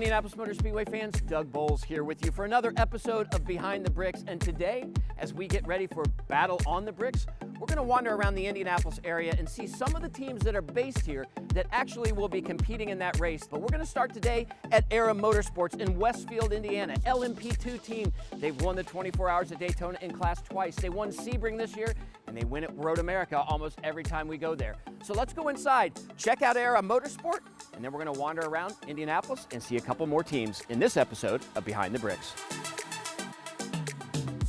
Indianapolis Motor Speedway fans, Doug Boles here with you for another episode of Behind the Bricks. And today, as we get ready for Battle on the Bricks, we're going to wander around the Indianapolis area and see some of the teams that are based here that actually will be competing in that race. But we're going to start today at Era Motorsports in Westfield, Indiana. LMP2 team, they've won the 24 Hours at Daytona in class twice. They won Sebring this year, and they win at Road America almost every time we go there. So let's go inside, check out Era Motorsport, and then we're going to wander around Indianapolis and see a couple more teams in this episode of Behind the Bricks.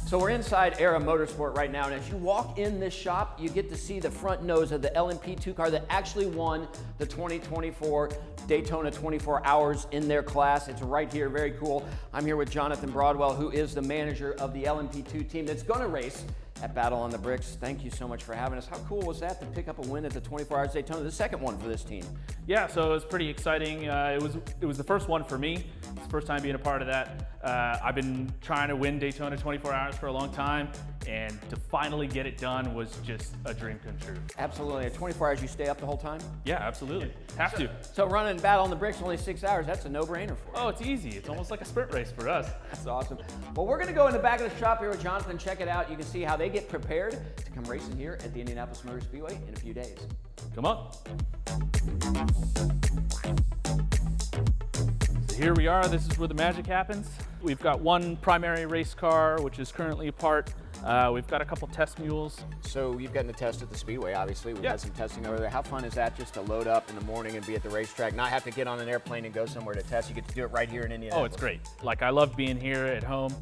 So we're inside Era Motorsport right now, and as you walk in this shop, you get to see the front nose of the LMP2 car that actually won the 2024 Daytona 24 Hours in their class. It's right here, very cool. I'm here with Jonathan Broadwell, who is the manager of the LMP2 team that's gonna race at Battle on the Bricks. Thank you so much for having us. How cool was that to pick up a win at the 24 Hours Daytona, the second one for this team? Yeah, so it was pretty exciting. It was the first one for me. It's the first time being a part of that. I've been trying to win Daytona 24 Hours for a long time, and to finally get it done was just a dream come true. Absolutely. At 24 hours, you stay up the whole time? Yeah, absolutely. Have to. So running Battle on the Bricks only 6 hours, that's a no-brainer for you. Oh, it's easy. It's almost like a sprint race for us. That's awesome. Well, we're gonna go in the back of the shop here with Jonathan, check it out. You can see how they get prepared to come racing here at the Indianapolis Motor Speedway in a few days. Come on. So here we are. This is where the magic happens. We've got one primary race car, which is currently apart. We've got a couple test mules. So you've gotten to test at the Speedway, obviously. We've had some testing over there. How fun is that just to load up in the morning and be at the racetrack, not have to get on an airplane and go somewhere to test? You get to do it right here in Indianapolis. Oh, it's great. Like, I love being here at home.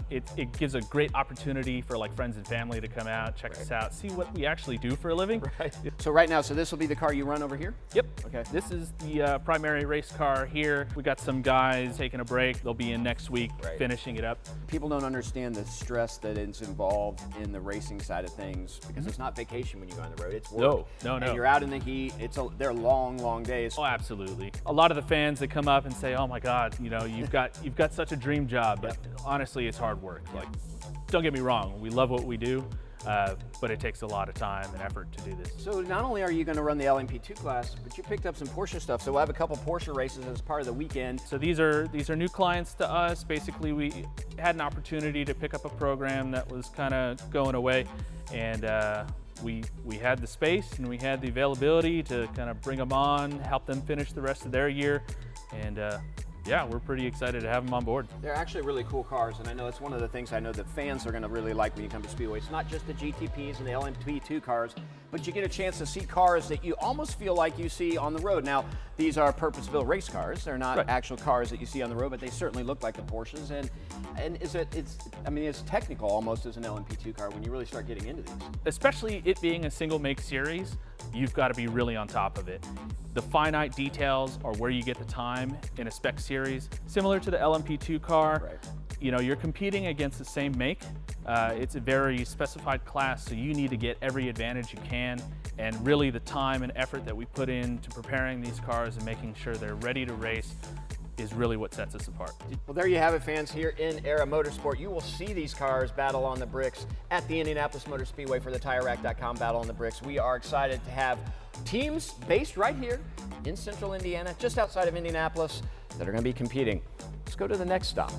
It gives a great opportunity for like friends and family to come out, check us out, see what we actually do for a living. Right. So right now, so this will be the car you run over here? Yep. Okay. This is the primary race car here. We got some guys taking a break. They'll be in next week, finishing it up. People don't understand the stress that is involved in the racing side of things, because it's not vacation when you go on the road, it's work. No. And you're out in the heat, they're long days. Oh, absolutely. A lot of the fans that come up and say, oh my God, you know, you've got such a dream job, but honestly, it's hard work. Like, don't get me wrong, we love what we do, but it takes a lot of time and effort to do this. So not only are you going to run the LMP2 class, but you picked up some Porsche stuff. So we'll have a couple Porsche races as part of the weekend. So these are new clients to us. Basically, we had an opportunity to pick up a program that was kind of going away, and we had the space and we had the availability to kind of bring them on, help them finish the rest of their year, and yeah, we're pretty excited to have them on board. They're actually really cool cars, and I know it's one of the things I know that fans are going to really like when you come to Speedway. It's not just the GTPs and the LMP2 cars, but you get a chance to see cars that you almost feel like you see on the road. Now, these are purpose-built race cars. They're not actual cars that you see on the road, but they certainly look like the Porsches. And it's technical almost as an LMP2 car when you really start getting into these. Especially it being a single-make series, you've got to be really on top of it. The finite details are where you get the time in a spec series. Similar to the LMP2 car, you know, you're competing against the same make. It's a very specified class, so you need to get every advantage you can. And really the time and effort that we put into preparing these cars and making sure they're ready to race is really what sets us apart. Well, there you have it, fans. Here in Era Motorsport, you will see these cars battle on the bricks at the Indianapolis Motor Speedway for the TireRack.com Battle on the Bricks. We are excited to have teams based right here in central Indiana, just outside of Indianapolis, that are going to be competing. Let's go to the next stop.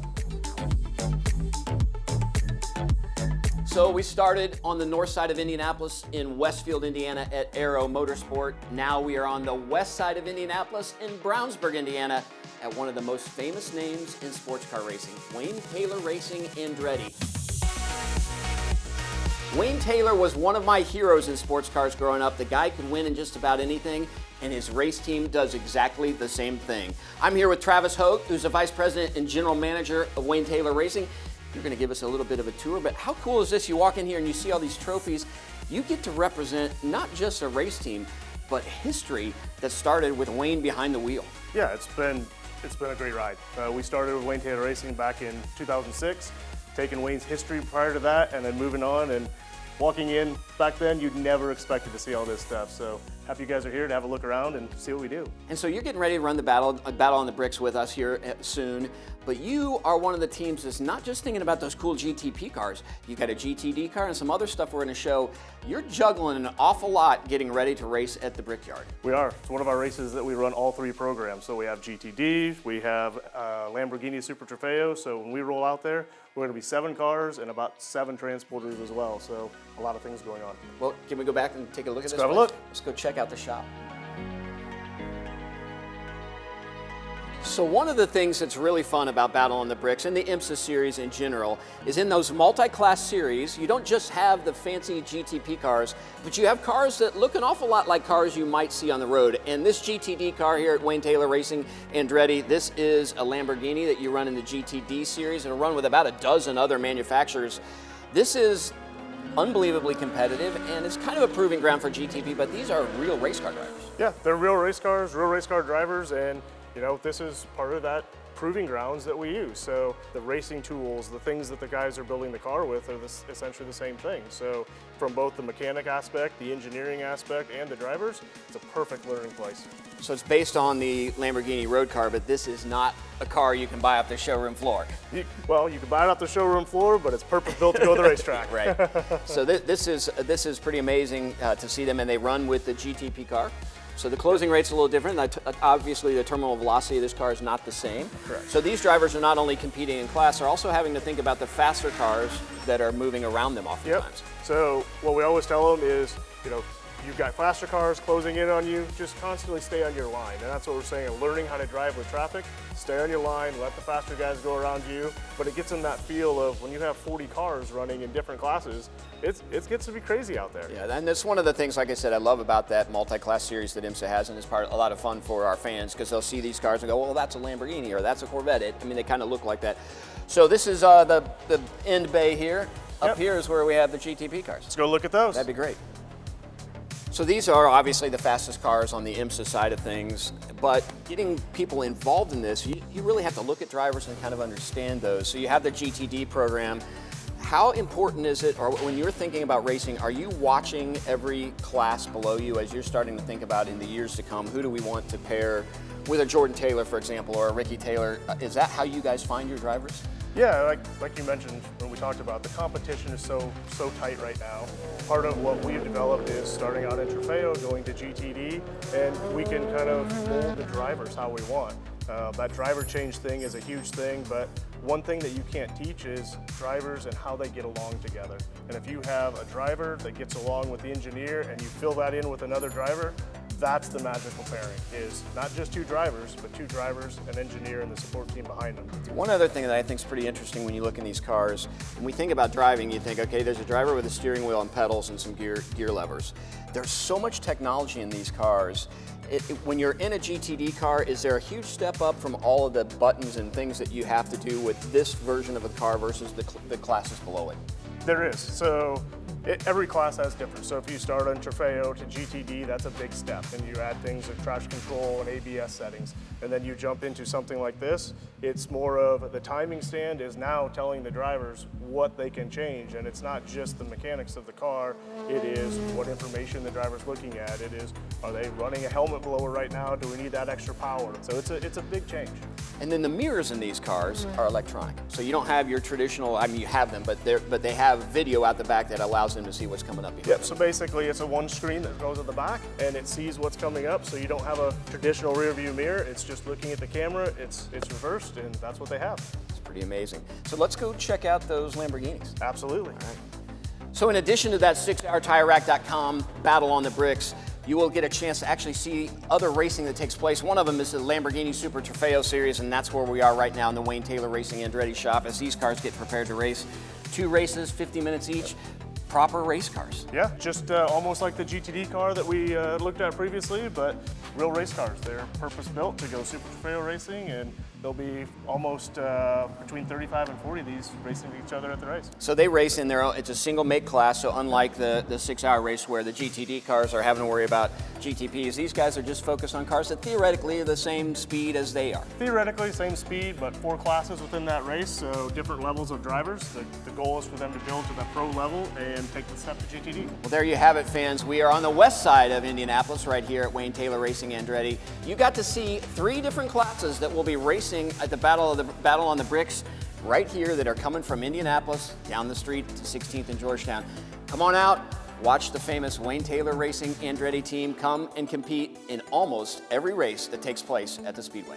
So we started on the north side of Indianapolis in Westfield, Indiana at Aero Motorsport. Now we are on the west side of Indianapolis in Brownsburg, Indiana at one of the most famous names in sports car racing, Wayne Taylor Racing Andretti. Wayne Taylor was one of my heroes in sports cars growing up. The guy could win in just about anything, and his race team does exactly the same thing. I'm here with Travis Hogue, who's the Vice President and General Manager of Wayne Taylor Racing. You're going to give us a little bit of a tour, but how cool is this? You walk in here and you see all these trophies. You get to represent not just a race team, but history that started with Wayne behind the wheel. Yeah, it's been a great ride. We started with Wayne Taylor Racing back in 2006, taking Wayne's history prior to that, and then moving on and walking in. Back then, you'd never expected to see all this stuff. So happy you guys are here to have a look around and see what we do. And so you're getting ready to run the battle on the bricks with us here soon, but you are one of the teams that's not just thinking about those cool GTP cars. You've got a GTD car and some other stuff we're going to show. You're juggling an awful lot getting ready to race at the Brickyard. We are. It's one of our races that we run all 3 programs. So we have GTD, we have Lamborghini Super Trofeo. So when we roll out there, we're going to be 7 cars and about 7 transporters as well. So a lot of things going on. Well, can we go back and take a look at this? Let's have a look. Let's go check out the shop. So one of the things that's really fun about Battle on the Bricks and the IMSA series in general is in those multi-class series, you don't just have the fancy GTP cars, but you have cars that look an awful lot like cars you might see on the road. And this GTD car here at Wayne Taylor Racing Andretti, this is a Lamborghini that you run in the GTD series. It'll run with about a dozen other manufacturers. This is unbelievably competitive, and it's kind of a proving ground for GTP, but these are real race car drivers. Yeah, they're real race cars, real race car drivers, and you know, this is part of that proving grounds that we use. So the racing tools, the things that the guys are building the car with are essentially the same thing. So from both the mechanic aspect, the engineering aspect, and the drivers, it's a perfect learning place. So it's based on the Lamborghini road car, but this is not a car you can buy off the showroom floor. Well, you can buy it off the showroom floor, but it's purpose-built to go to the racetrack. Right. So this is pretty amazing to see them, and they run with the GTP car. So the closing rate's a little different. Obviously, the terminal velocity of this car is not the same. Correct. So these drivers are not only competing in class, they're also having to think about the faster cars that are moving around them oftentimes. Yep. So what we always tell them is, you know, you've got faster cars closing in on you, just constantly stay on your line. And that's what we're saying, learning how to drive with traffic, stay on your line, let the faster guys go around you. But it gets them that feel of when you have 40 cars running in different classes, it gets to be crazy out there. Yeah, and that's one of the things, like I said, I love about that multi-class series that IMSA has, and it's a lot of fun for our fans because they'll see these cars and go, well, that's a Lamborghini or that's a Corvette. I mean, they kind of look like that. So this is the end bay here. Up here is where we have the GTP cars. Let's go look at those. That'd be great. So these are obviously the fastest cars on the IMSA side of things, but getting people involved in this, you really have to look at drivers and kind of understand those. So you have the GTD program. How important is it, or when you're thinking about racing, are you watching every class below you as you're starting to think about in the years to come, who do we want to pair with a Jordan Taylor, for example, or a Ricky Taylor? Is that how you guys find your drivers? Yeah, like you mentioned when we talked about, the competition is so tight right now. Part of what we've developed is starting out in Trofeo, going to GTD, and we can kind of mold the drivers how we want. That driver change thing is a huge thing, but one thing that you can't teach is drivers and how they get along together. And if you have a driver that gets along with the engineer and you fill that in with another driver, that's the magical pairing, is not just 2 drivers, but 2 drivers, an engineer, and the support team behind them. One other thing that I think is pretty interesting when you look in these cars, when we think about driving, you think, okay, there's a driver with a steering wheel and pedals and some gear levers. There's so much technology in these cars. When you're in a GTD car, is there a huge step up from all of the buttons and things that you have to do with this version of a car versus the classes below it? There is. So every class has different. So if you start on Trofeo to GTD, that's a big step. And you add things like traction control and ABS settings. And then you jump into something like this. It's more of the timing stand is now telling the drivers what they can change. And it's not just the mechanics of the car. It is what information the driver's looking at. It is, are they running a helmet blower right now? Do we need that extra power? So it's a big change. And then the mirrors in these cars are electronic. So you don't have your traditional, I mean, you have them, but they have video out the back that allows them to see what's coming up behind them. So basically it's a one screen that goes at the back and it sees what's coming up, so you don't have a traditional rear view mirror. It's just looking at the camera, it's reversed, and that's what they have. It's pretty amazing. So let's go check out those Lamborghinis. Absolutely. All right. So in addition to that 6-hour TireRack.com Battle on the Bricks, you will get a chance to actually see other racing that takes place. One of them is the Lamborghini Super Trofeo Series, and that's where we are right now in the Wayne Taylor Racing Andretti shop as these cars get prepared to race. 2 races, 50 minutes each. Proper race cars. Yeah, just almost like the GTD car that we looked at previously, but real race cars. They're purpose-built to go Super Trofeo racing, and there'll be almost between 35 and 40 of these racing each other at the race. So they race in their own, it's a single make class, so unlike the 6-hour race where the GTD cars are having to worry about GTPs, these guys are just focused on cars that theoretically are the same speed as they are. Theoretically, same speed, but 4 classes within that race, so different levels of drivers. The goal is for them to build to the pro level and take the step to GTD. Well, there you have it, fans. We are on the west side of Indianapolis, right here at Wayne Taylor Racing Andretti. You got to see 3 different classes that will be racing at the Battle on the Bricks right here that are coming from Indianapolis down the street to 16th and Georgetown. Come on out, watch the famous Wayne Taylor Racing Andretti team come and compete in almost every race that takes place at the Speedway.